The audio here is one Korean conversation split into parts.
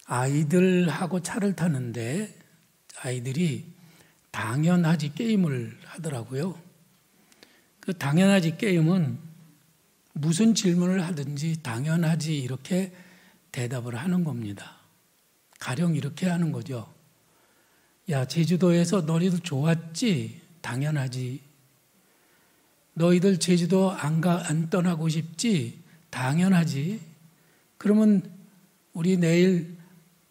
아이들하고 차를 타는데 아이들이 당연하지 게임을 하더라고요. 그 당연하지 게임은 무슨 질문을 하든지 당연하지 이렇게 대답을 하는 겁니다. 가령 이렇게 하는 거죠. 야, 제주도에서 너희들 좋았지? 당연하지. 너희들 제주도 안 떠나고 싶지? 당연하지. 그러면 우리 내일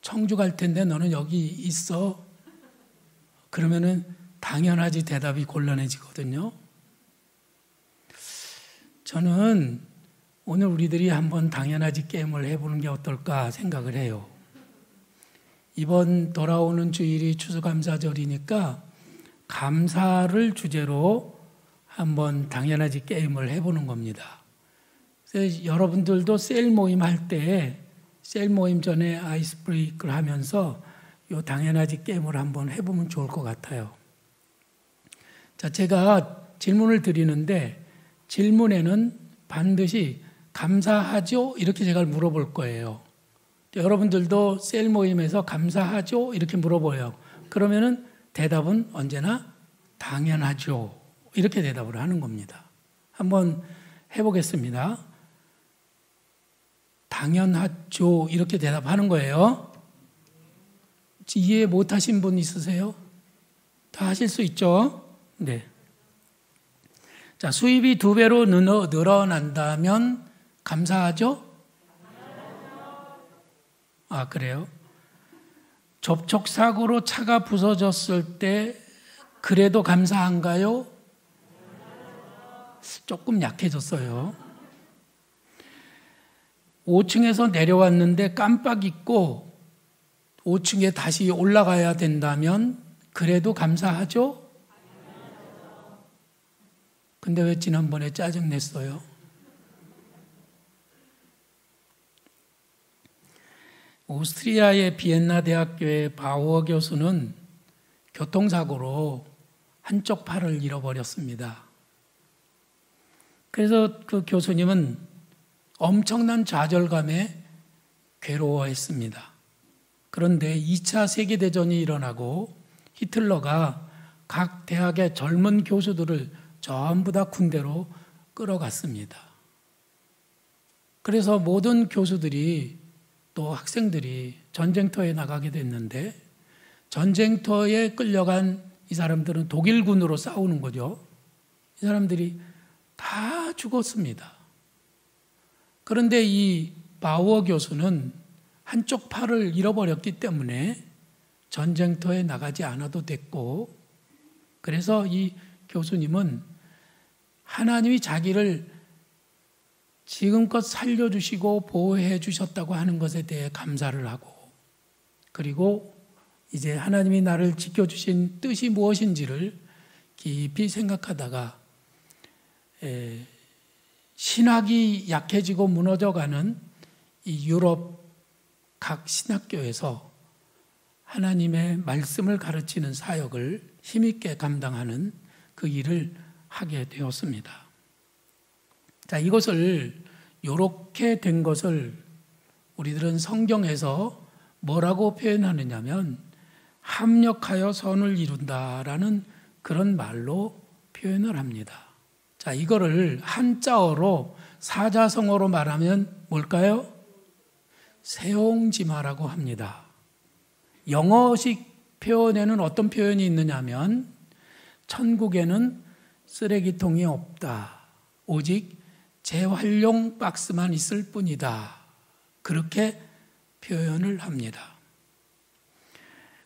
청주 갈 텐데 너는 여기 있어. 그러면은 당연하지 대답이 곤란해지거든요. 저는 오늘 우리들이 한번 당연하지 게임을 해보는 게 어떨까 생각을 해요. 이번 돌아오는 주일이 추수감사절이니까 감사를 주제로 한번 당연하지 게임을 해보는 겁니다. 그래서 여러분들도 셀 모임 할 때 셀 모임 전에 아이스 브레이크를 하면서 이 당연하지 게임을 한번 해보면 좋을 것 같아요. 자, 제가 질문을 드리는데 질문에는 반드시 감사하죠? 이렇게 제가 물어볼 거예요. 여러분들도 셀 모임에서 감사하죠? 이렇게 물어봐요. 그러면은 대답은 언제나 당연하죠. 이렇게 대답을 하는 겁니다. 한번 해보겠습니다. 당연하죠. 이렇게 대답하는 거예요. 이해 못하신 분 있으세요? 다 하실 수 있죠? 네. 자, 수입이 2배로 늘어난다면 감사하죠? 아, 그래요? 접촉사고로 차가 부서졌을 때 그래도 감사한가요? 조금 약해졌어요. 5층에서 내려왔는데 깜빡 잊고 5층에 다시 올라가야 된다면 그래도 감사하죠? 근데 왜 지난번에 짜증냈어요? 오스트리아의 비엔나 대학교의 바우어 교수는 교통사고로 한쪽 팔을 잃어버렸습니다. 그래서 그 교수님은 엄청난 좌절감에 괴로워했습니다. 그런데 2차 세계대전이 일어나고 히틀러가 각 대학의 젊은 교수들을 전부 다 군대로 끌어갔습니다. 그래서 모든 교수들이 또 학생들이 전쟁터에 나가게 됐는데 전쟁터에 끌려간 이 사람들은 독일군으로 싸우는 거죠. 이 사람들이 다 죽었습니다. 그런데 이 바우어 교수는 한쪽 팔을 잃어버렸기 때문에 전쟁터에 나가지 않아도 됐고, 그래서 이 교수님은 하나님이 자기를 지금껏 살려주시고 보호해 주셨다고 하는 것에 대해 감사를 하고, 그리고 이제 하나님이 나를 지켜주신 뜻이 무엇인지를 깊이 생각하다가 신학이 약해지고 무너져가는 이 유럽 각 신학교에서 하나님의 말씀을 가르치는 사역을 힘있게 감당하는 그 일을 하게 되었습니다. 자, 이것을 이렇게 된 것을 우리들은 성경에서 뭐라고 표현하느냐면 합력하여 선을 이룬다라는 그런 말로 표현을 합니다. 자, 이거를 한자어로 사자성어로 말하면 뭘까요? 세옹지마라고 합니다. 영어식 표현에는 어떤 표현이 있느냐면 천국에는 쓰레기통이 없다. 오직 재활용 박스만 있을 뿐이다. 그렇게 표현을 합니다.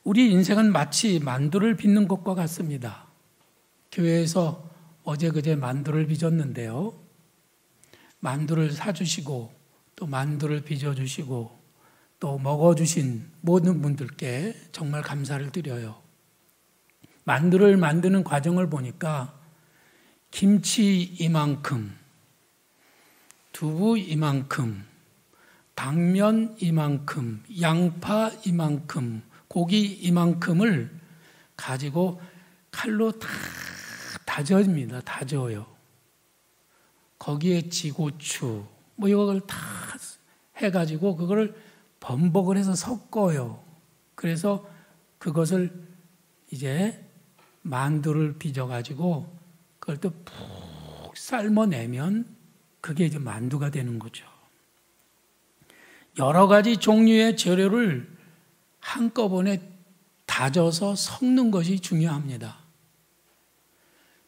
우리 인생은 마치 만두를 빚는 것과 같습니다. 교회에서 어제 그제 만두를 빚었는데요. 만두를 사주시고 또 만두를 빚어주시고 또 먹어주신 모든 분들께 정말 감사를 드려요. 만두를 만드는 과정을 보니까 김치 이만큼, 두부 이만큼, 당면 이만큼, 양파 이만큼, 고기 이만큼을 가지고 칼로 다 다져집니다. 다져요. 거기에 지고추, 뭐 이걸 다 해가지고 그거를 범벅을 해서 섞어요. 그래서 그것을 이제 만두를 빚어가지고 그걸 또 푹 삶아내면 그게 이제 만두가 되는 거죠. 여러 가지 종류의 재료를 한꺼번에 다져서 섞는 것이 중요합니다.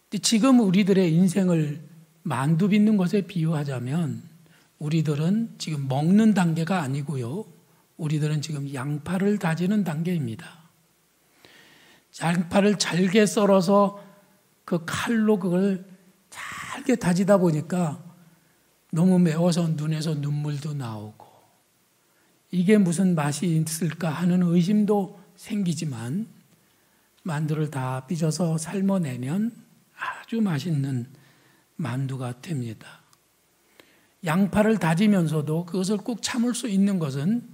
근데 지금 우리들의 인생을 만두 빚는 것에 비유하자면 우리들은 지금 먹는 단계가 아니고요. 우리들은 지금 양파를 다지는 단계입니다. 양파를 잘게 썰어서 그 칼로 그걸 잘게 다지다 보니까 너무 매워서 눈에서 눈물도 나오고 이게 무슨 맛이 있을까 하는 의심도 생기지만 만두를 다 빚어서 삶아내면 아주 맛있는 만두가 됩니다. 양파를 다지면서도 그것을 꼭 참을 수 있는 것은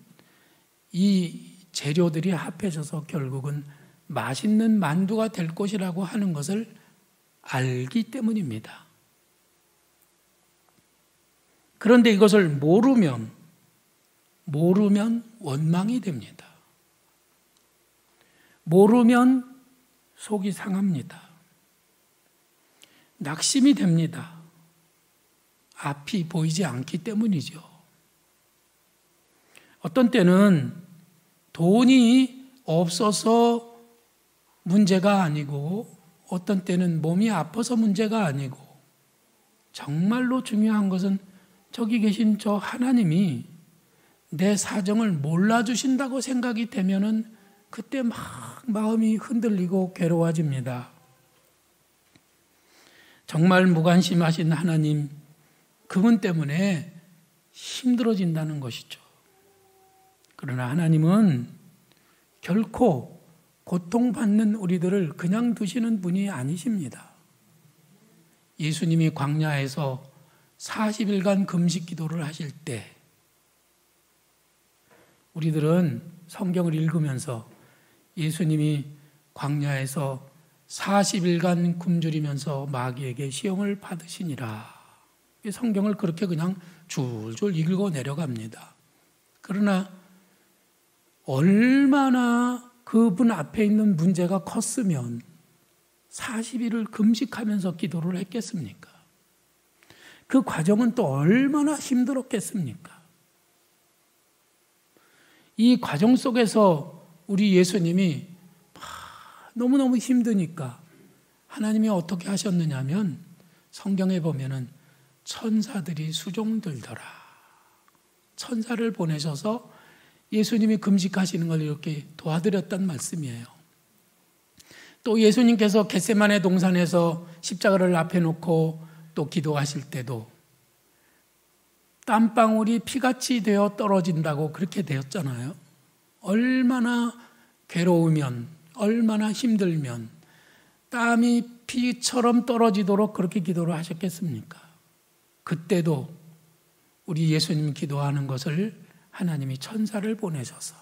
이 재료들이 합해져서 결국은 맛있는 만두가 될 것이라고 하는 것을 알기 때문입니다. 그런데 이것을 모르면 원망이 됩니다. 모르면 속이 상합니다. 낙심이 됩니다. 앞이 보이지 않기 때문이죠. 어떤 때는 돈이 없어서 문제가 아니고 어떤 때는 몸이 아파서 문제가 아니고 정말로 중요한 것은 저기 계신 저 하나님이 내 사정을 몰라주신다고 생각이 되면은 그때 막 마음이 흔들리고 괴로워집니다. 정말 무관심하신 하나님, 그분 때문에 힘들어진다는 것이죠. 그러나 하나님은 결코 고통받는 우리들을 그냥 두시는 분이 아니십니다. 예수님이 광야에서 40일간 금식 기도를 하실 때 우리들은 성경을 읽으면서 예수님이 광야에서 40일간 굶주리면서 마귀에게 시험을 받으시니라. 성경을 그렇게 그냥 줄줄 읽고 내려갑니다. 그러나 얼마나 그분 앞에 있는 문제가 컸으면 40일을 금식하면서 기도를 했겠습니까? 그 과정은 또 얼마나 힘들었겠습니까? 이 과정 속에서 우리 예수님이 너무너무 힘드니까 하나님이 어떻게 하셨느냐면 성경에 보면은 천사들이 수종들더라. 천사를 보내셔서 예수님이 금식하시는 걸 이렇게 도와드렸단 말씀이에요. 또 예수님께서 겟세마네 동산에서 십자가를 앞에 놓고 또 기도하실 때도 땀방울이 피같이 되어 떨어진다고 그렇게 되었잖아요. 얼마나 괴로우면, 얼마나 힘들면 땀이 피처럼 떨어지도록 그렇게 기도를 하셨겠습니까? 그때도 우리 예수님 기도하는 것을 하나님이 천사를 보내셔서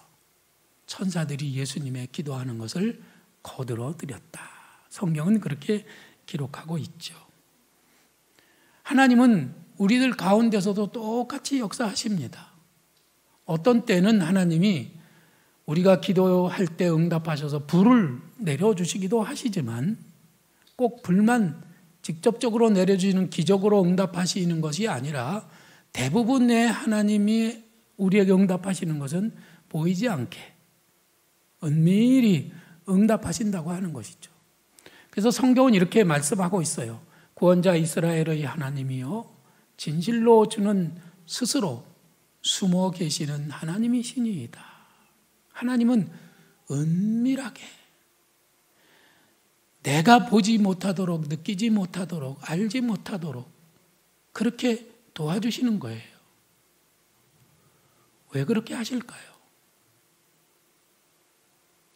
천사들이 예수님의 기도하는 것을 거들어 드렸다. 성경은 그렇게 기록하고 있죠. 하나님은 우리들 가운데서도 똑같이 역사하십니다. 어떤 때는 하나님이 우리가 기도할 때 응답하셔서 불을 내려주시기도 하시지만 꼭 불만 직접적으로 내려주시는 기적으로 응답하시는 것이 아니라 대부분의 하나님이 우리에게 응답하시는 것은 보이지 않게 은밀히 응답하신다고 하는 것이죠. 그래서 성경은 이렇게 말씀하고 있어요. 구원자 이스라엘의 하나님이요 진실로 주는 스스로 숨어 계시는 하나님이시니이다. 하나님은 은밀하게 내가 보지 못하도록, 느끼지 못하도록, 알지 못하도록 그렇게 도와주시는 거예요. 왜 그렇게 하실까요?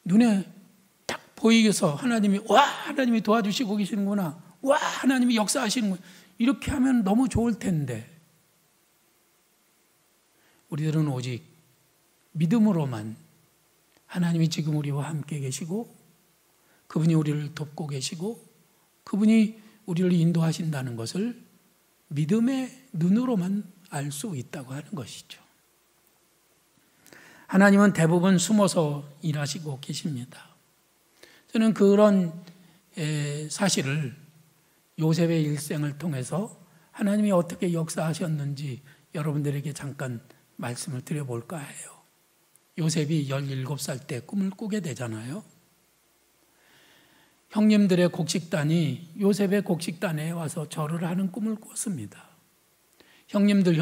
눈에 딱 보이게서 하나님이 하나님이 도와주시고 계시는구나. 하나님이 역사하시는구나. 이렇게 하면 너무 좋을 텐데 우리들은 오직 믿음으로만 하나님이 지금 우리와 함께 계시고 그분이 우리를 돕고 계시고 그분이 우리를 인도하신다는 것을 믿음의 눈으로만 알 수 있다고 하는 것이죠. 하나님은 대부분 숨어서 일하시고 계십니다. 저는 그런 사실을 요셉의 일생을 통해서 하나님이 어떻게 역사하셨는지 여러분들에게 잠깐 말씀을 드려볼까 해요. 요셉이 17살 때 꿈을 꾸게 되잖아요. 형님들의 곡식단이 요셉의 곡식단에 와서 절을 하는 꿈을 꿨습니다. 형님들의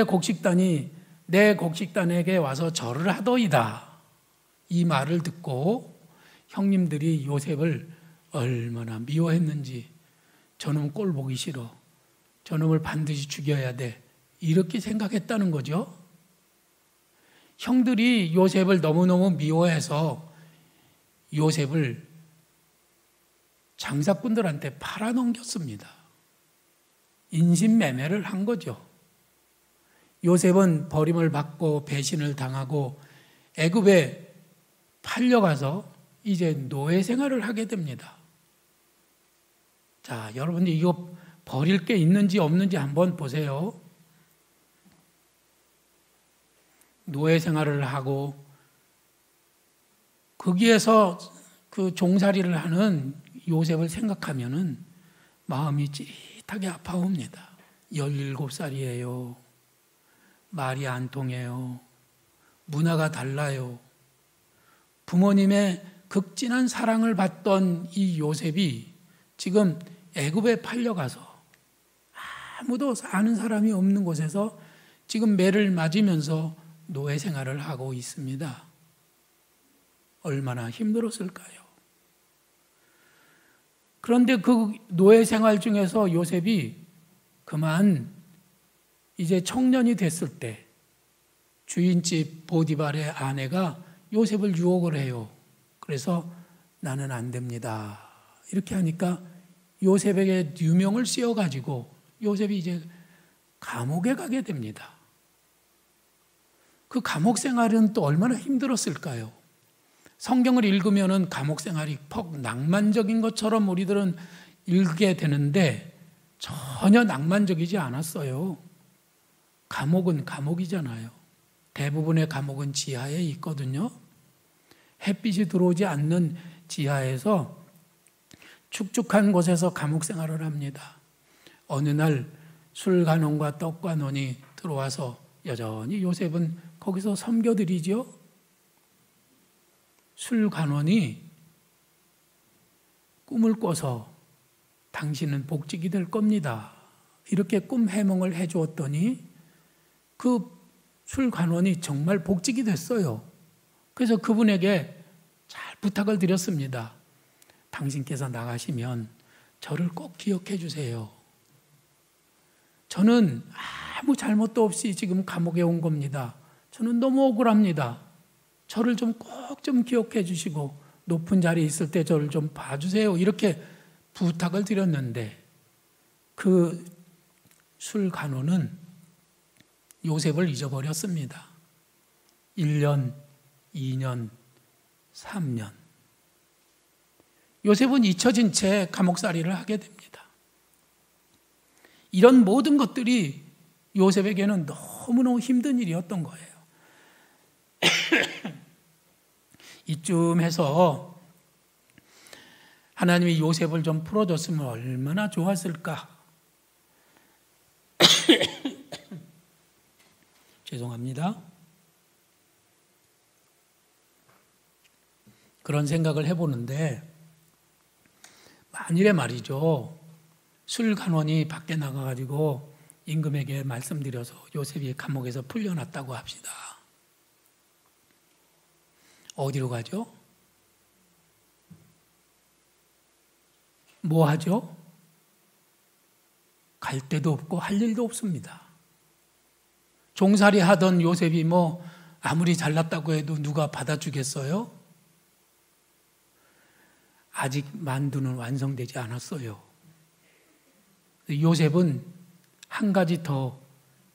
곡식단이 내 곡식단에게 와서 절을 하더이다. 이 말을 듣고 형님들이 요셉을 얼마나 미워했는지, 저놈 꼴 보기 싫어, 저놈을 반드시 죽여야 돼, 이렇게 생각했다는 거죠. 형들이 요셉을 너무너무 미워해서 요셉을 장사꾼들한테 팔아넘겼습니다. 인신매매를 한 거죠. 요셉은 버림을 받고 배신을 당하고 애굽에 팔려가서 이제 노예 생활을 하게 됩니다. 자, 여러분들 이거 버릴 게 있는지 없는지 한번 보세요. 노예 생활을 하고 거기에서 그 종살이를 하는 요셉을 생각하면은 마음이 찌릿하게 아파옵니다. 17살이에요. 말이 안 통해요. 문화가 달라요. 부모님의 극진한 사랑을 받던 이 요셉이 지금 애굽에 팔려가서 아무도 아는 사람이 없는 곳에서 지금 매를 맞으면서 노예 생활을 하고 있습니다. 얼마나 힘들었을까요? 그런데 그 노예 생활 중에서 요셉이 그만 이제 청년이 됐을 때 주인집 보디발의 아내가 요셉을 유혹을 해요. 그래서 나는 안 됩니다. 이렇게 하니까 요셉에게 누명을 씌워가지고 요셉이 이제 감옥에 가게 됩니다. 그 감옥 생활은 또 얼마나 힘들었을까요? 성경을 읽으면은 감옥 생활이 퍽 낭만적인 것처럼 우리들은 읽게 되는데 전혀 낭만적이지 않았어요. 감옥은 감옥이잖아요. 대부분의 감옥은 지하에 있거든요. 햇빛이 들어오지 않는 지하에서 축축한 곳에서 감옥 생활을 합니다. 어느 날 술간원과 떡간원이 들어와서 여전히 요셉은 거기서 섬겨드리죠. 술간원이 꿈을 꿔서 당신은 복직이 될 겁니다. 이렇게 꿈 해몽을 해주었더니 그 술간원이 정말 복직이 됐어요. 그래서 그분에게 잘 부탁을 드렸습니다. 당신께서 나가시면 저를 꼭 기억해 주세요. 저는 아무 잘못도 없이 지금 감옥에 온 겁니다. 저는 너무 억울합니다. 저를 좀 꼭 좀 기억해 주시고 높은 자리에 있을 때 저를 좀 봐주세요. 이렇게 부탁을 드렸는데 그 술간호는 요셉을 잊어버렸습니다. 1년, 2년, 3년. 요셉은 잊혀진 채 감옥살이를 하게 됩니다. 이런 모든 것들이 요셉에게는 너무너무 힘든 일이었던 거예요. 이쯤 해서 하나님이 요셉을 좀 풀어줬으면 얼마나 좋았을까. 죄송합니다. 그런 생각을 해보는데 만일에 말이죠. 술간원이 밖에 나가가지고 임금에게 말씀드려서 요셉이 감옥에서 풀려났다고 합시다. 어디로 가죠? 뭐 하죠? 갈 데도 없고 할 일도 없습니다. 종살이 하던 요셉이 뭐 아무리 잘났다고 해도 누가 받아주겠어요? 아직 만두는 완성되지 않았어요. 요셉은 한 가지 더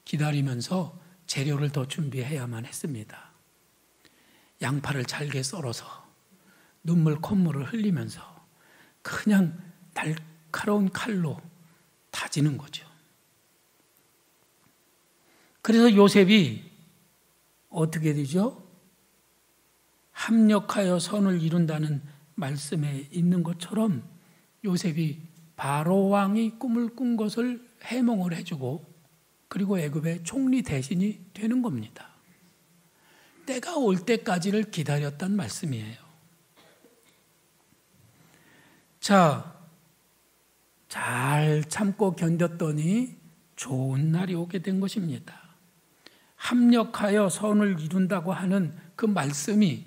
기다리면서 재료를 더 준비해야만 했습니다. 양파를 잘게 썰어서 눈물 콧물을 흘리면서 그냥 날카로운 칼로 다지는 거죠. 그래서 요셉이 어떻게 되죠? 합력하여 선을 이룬다는 말씀에 있는 것처럼 요셉이 바로 왕이 꿈을 꾼 것을 해몽을 해주고 그리고 애굽의 총리 대신이 되는 겁니다. 때가 올 때까지를 기다렸단 말씀이에요. 자, 잘 참고 견뎠더니 좋은 날이 오게 된 것입니다. 합력하여 선을 이룬다고 하는 그 말씀이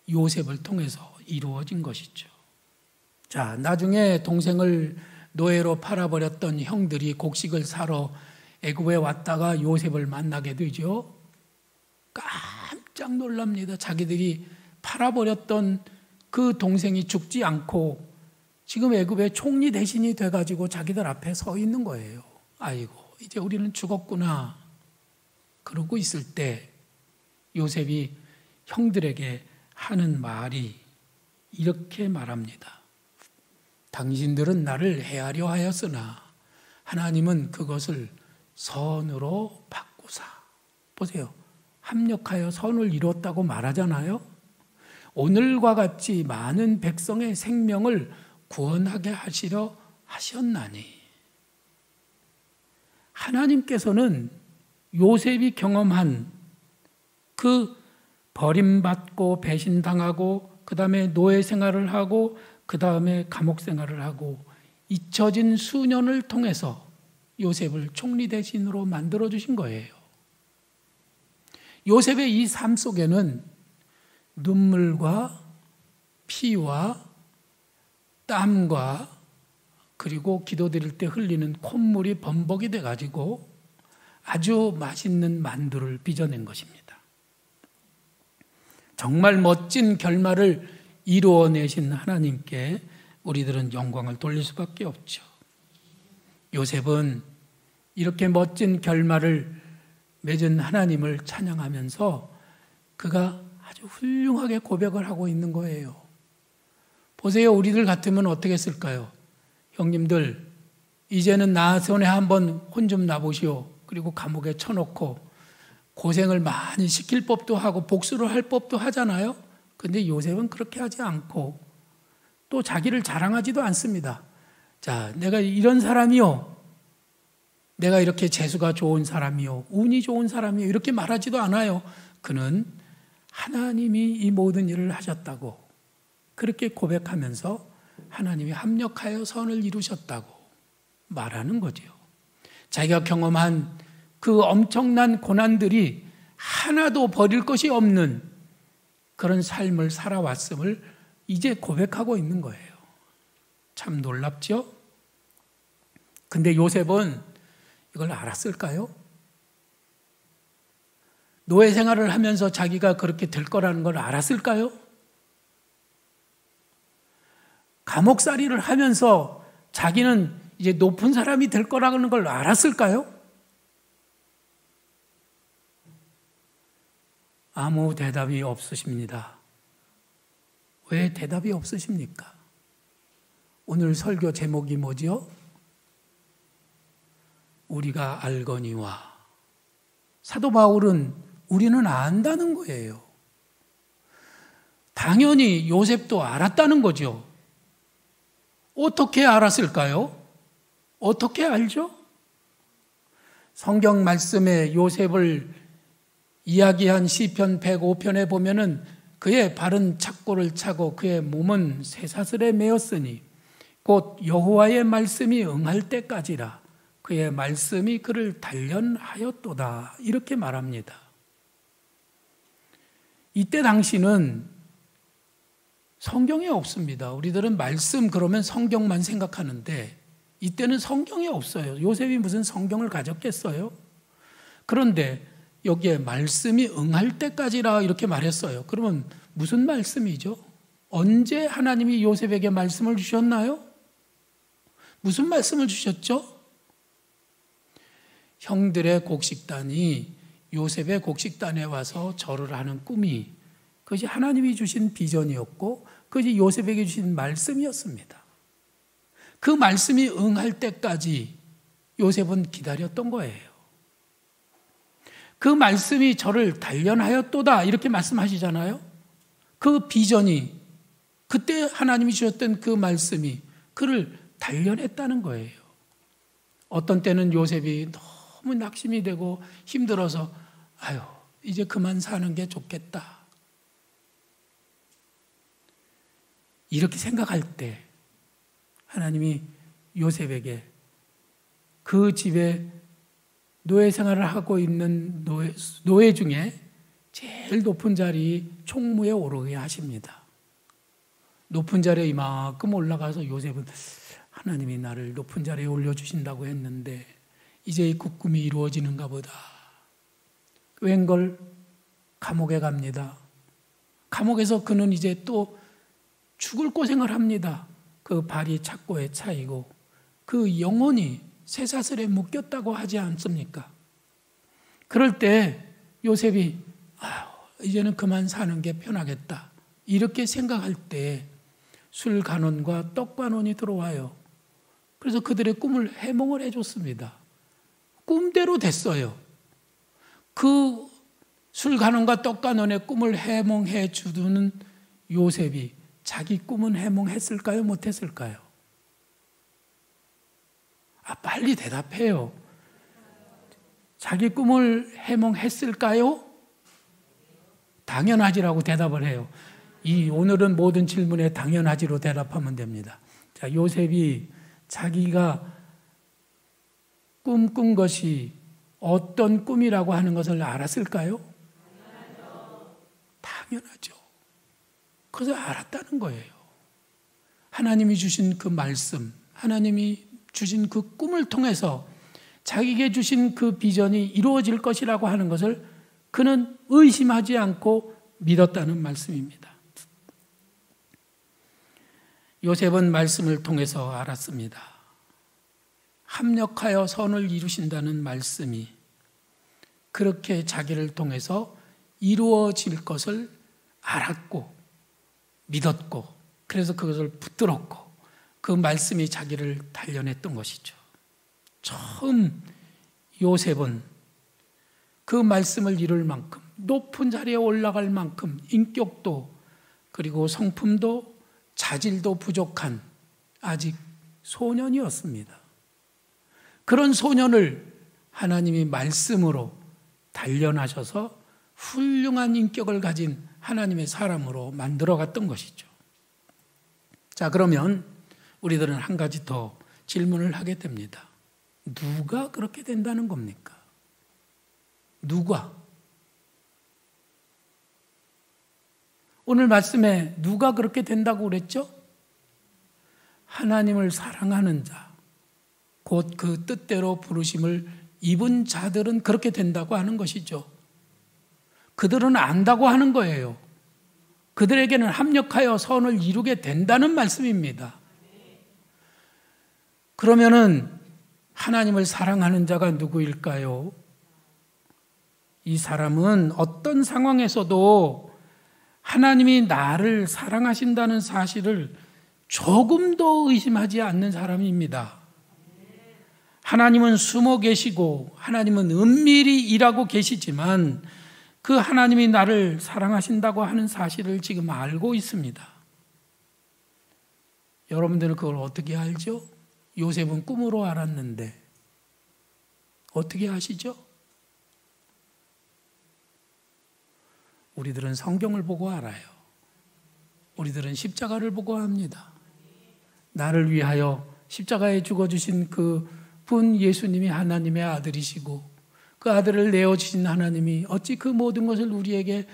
요셉을 통해서 이루어진 것이죠. 자, 나중에 동생을 노예로 팔아버렸던 형들이 곡식을 사러 애굽에 왔다가 요셉을 만나게 되죠. 깜짝 놀랍니다. 자기들이 팔아버렸던 그 동생이 죽지 않고 지금 애굽의 총리 대신이 돼가지고 자기들 앞에 서 있는 거예요. 아이고, 이제 우리는 죽었구나. 그러고 있을 때 요셉이 형들에게 하는 말이 이렇게 말합니다. 당신들은 나를 해하려 하였으나 하나님은 그것을 선으로 바꾸사. 보세요. 합력하여 선을 이뤘다고 말하잖아요. 오늘과 같이 많은 백성의 생명을 구원하게 하시려 하셨나니. 하나님께서는 요셉이 경험한 그 버림받고 배신당하고 그 다음에 노예 생활을 하고 그 다음에 감옥 생활을 하고 잊혀진 수년을 통해서 요셉을 총리 대신으로 만들어 주신 거예요. 요셉의 이 삶 속에는 눈물과 피와 땀과 그리고 기도드릴 때 흘리는 콧물이 범벅이 돼가지고 아주 맛있는 만두를 빚어낸 것입니다. 정말 멋진 결말을 이루어내신 하나님께 우리들은 영광을 돌릴 수밖에 없죠. 요셉은 이렇게 멋진 결말을 맺은 하나님을 찬양하면서 그가 아주 훌륭하게 고백을 하고 있는 거예요. 보세요. 우리들 같으면 어떻게 했을까요? 형님들, 이제는 나 손에 한번 혼 좀 놔보시오. 그리고 감옥에 쳐놓고 고생을 많이 시킬 법도 하고 복수를 할 법도 하잖아요. 근데 요셉은 그렇게 하지 않고 또 자기를 자랑하지도 않습니다. 자, 내가 이런 사람이요. 내가 이렇게 재수가 좋은 사람이요. 운이 좋은 사람이요. 이렇게 말하지도 않아요. 그는 하나님이 이 모든 일을 하셨다고 그렇게 고백하면서 하나님이 합력하여 선을 이루셨다고 말하는 거죠. 자기가 경험한 그 엄청난 고난들이 하나도 버릴 것이 없는 그런 삶을 살아왔음을 이제 고백하고 있는 거예요. 참 놀랍죠? 근데 요셉은 이걸 알았을까요? 노예 생활을 하면서 자기가 그렇게 될 거라는 걸 알았을까요? 감옥살이를 하면서 자기는 이제 높은 사람이 될 거라는 걸 알았을까요? 아무 대답이 없으십니다. 왜 대답이 없으십니까? 오늘 설교 제목이 뭐죠? 우리가 알거니와. 사도 바울은 우리는 안다는 거예요. 당연히 요셉도 알았다는 거죠. 어떻게 알았을까요? 어떻게 알죠? 성경 말씀에 요셉을 이야기한 시편 105편에 보면은 그의 발은 착고를 차고 그의 몸은 쇠사슬에 매었으니 곧 여호와의 말씀이 응할 때까지라 그의 말씀이 그를 단련하였도다 이렇게 말합니다. 이때 당시는 성경이 없습니다. 우리들은 말씀 그러면 성경만 생각하는데 이때는 성경이 없어요. 요셉이 무슨 성경을 가졌겠어요? 그런데 여기에 말씀이 응할 때까지라 이렇게 말했어요. 그러면 무슨 말씀이죠? 언제 하나님이 요셉에게 말씀을 주셨나요? 무슨 말씀을 주셨죠? 형들의 곡식단이 요셉의 곡식단에 와서 절을 하는 꿈이 그것이 하나님이 주신 비전이었고 그것이 요셉에게 주신 말씀이었습니다. 그 말씀이 응할 때까지 요셉은 기다렸던 거예요. 그 말씀이 저를 단련하였도다 이렇게 말씀하시잖아요. 그 비전이, 그때 하나님이 주셨던 그 말씀이 그를 단련했다는 거예요. 어떤 때는 요셉이 너무 낙심이 되고 힘들어서 아유 이제 그만 사는 게 좋겠다 이렇게 생각할 때 하나님이 요셉에게 그 집에 노예 생활을 하고 있는 노예 중에 제일 높은 자리 총무에 오르게 하십니다. 높은 자리에 이만큼 올라가서 요셉은 하나님이 나를 높은 자리에 올려주신다고 했는데 이제 그 꿈이 이루어지는가 보다. 웬걸 감옥에 갑니다. 감옥에서 그는 이제 또 죽을 고생을 합니다. 그 발이 착고에 차이고 그 영혼이 쇠사슬에 묶였다고 하지 않습니까? 그럴 때 요셉이 이제는 그만 사는 게 편하겠다 이렇게 생각할 때 술간원과 떡간원이 들어와요. 그래서 그들의 꿈을 해몽을 해줬습니다. 꿈대로 됐어요. 그 술간원과 떡간원의 꿈을 해몽해 주는 요셉이 자기 꿈은 해몽했을까요? 못했을까요? 빨리 대답해요. 자기 꿈을 해몽했을까요? 당연하지라고 대답을 해요. 오늘은 모든 질문에 당연하지로 대답하면 됩니다. 자, 요셉이 자기가 꿈꾼 것이 어떤 꿈이라고 하는 것을 알았을까요? 당연하죠. 그래서 알았다는 거예요. 하나님이 주신 그 말씀, 하나님이 주신 그 꿈을 통해서 자기에게 주신 그 비전이 이루어질 것이라고 하는 것을 그는 의심하지 않고 믿었다는 말씀입니다. 요셉은 말씀을 통해서 알았습니다. 합력하여 선을 이루신다는 말씀이 그렇게 자기를 통해서 이루어질 것을 알았고 믿었고 그래서 그것을 붙들었고 그 말씀이 자기를 단련했던 것이죠. 처음 요셉은 그 말씀을 이룰 만큼 높은 자리에 올라갈 만큼 인격도 그리고 성품도 자질도 부족한 아직 소년이었습니다. 그런 소년을 하나님이 말씀으로 단련하셔서 훌륭한 인격을 가진 하나님의 사람으로 만들어갔던 것이죠. 자, 그러면 우리들은 한 가지 더 질문을 하게 됩니다. 누가 그렇게 된다는 겁니까? 누가? 오늘 말씀에 누가 그렇게 된다고 그랬죠? 하나님을 사랑하는 자, 곧 그 뜻대로 부르심을 입은 자들은 그렇게 된다고 하는 것이죠. 그들은 안다고 하는 거예요. 그들에게는 합력하여 선을 이루게 된다는 말씀입니다. 그러면은 하나님을 사랑하는 자가 누구일까요? 이 사람은 어떤 상황에서도 하나님이 나를 사랑하신다는 사실을 조금도 의심하지 않는 사람입니다. 하나님은 숨어 계시고 하나님은 은밀히 일하고 계시지만 그 하나님이 나를 사랑하신다고 하는 사실을 지금 알고 있습니다. 여러분들은 그걸 어떻게 알죠? 요셉은 꿈으로 알았는데 어떻게 아시죠? 우리들은 성경을 보고 알아요. 우리들은 십자가를 보고 합니다. 나를 위하여 십자가에 죽어주신 그 분 예수님이 하나님의 아들이시고 그 아들을 내어주신 하나님이 어찌 그 모든 것을 우리에게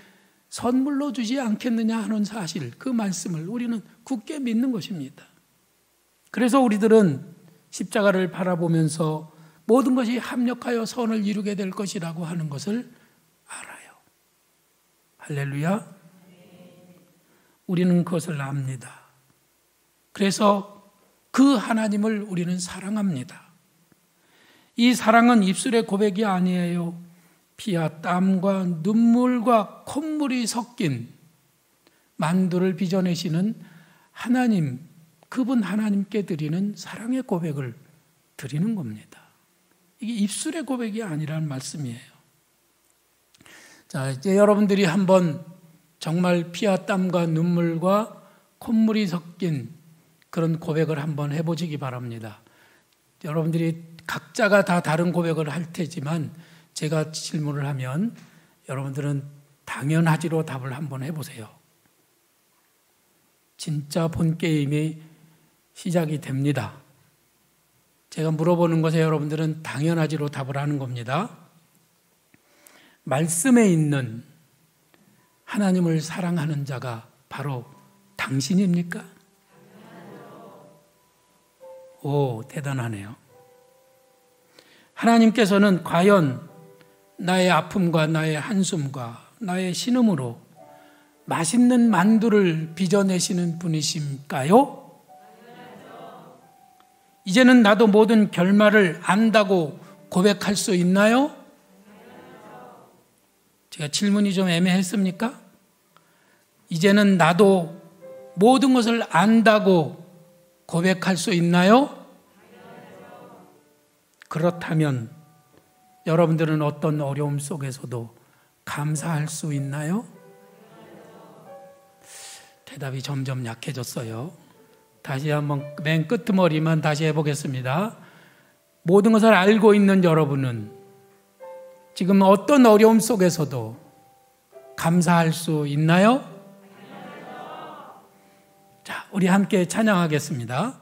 선물로 주지 않겠느냐 하는 사실, 그 말씀을 우리는 굳게 믿는 것입니다. 그래서 우리들은 십자가를 바라보면서 모든 것이 합력하여 선을 이루게 될 것이라고 하는 것을 알아요. 할렐루야. 우리는 그것을 압니다. 그래서 그 하나님을 우리는 사랑합니다. 이 사랑은 입술의 고백이 아니에요. 피와 땀과 눈물과 콧물이 섞인 만두를 빚어내시는 하나님, 그분 하나님께 드리는 사랑의 고백을 드리는 겁니다. 이게 입술의 고백이 아니라는 말씀이에요. 자, 이제 여러분들이 한번 정말 피와 땀과 눈물과 콧물이 섞인 그런 고백을 한번 해보시기 바랍니다. 여러분들이 각자가 다 다른 고백을 할 테지만 제가 질문을 하면 여러분들은 당연하지로 답을 한번 해보세요. 진짜 본 게임이 시작이 됩니다. 제가 물어보는 것에 여러분들은 당연하지로 답을 하는 겁니다. 말씀에 있는 하나님을 사랑하는 자가 바로 당신입니까? 오, 대단하네요. 하나님께서는 과연 나의 아픔과 나의 한숨과 나의 신음으로 맛있는 만두를 빚어내시는 분이실까요? 이제는 나도 모든 결말을 안다고 고백할 수 있나요? 제가 질문이 좀 애매했습니까? 이제는 나도 모든 것을 안다고 고백할 수 있나요? 그렇다면 여러분들은 어떤 어려움 속에서도 감사할 수 있나요? 대답이 점점 약해졌어요. 다시 한번 맨 끄트머리만 다시 해보겠습니다. 모든 것을 알고 있는 여러분은 지금 어떤 어려움 속에서도 감사할 수 있나요? 자, 우리 함께 찬양하겠습니다.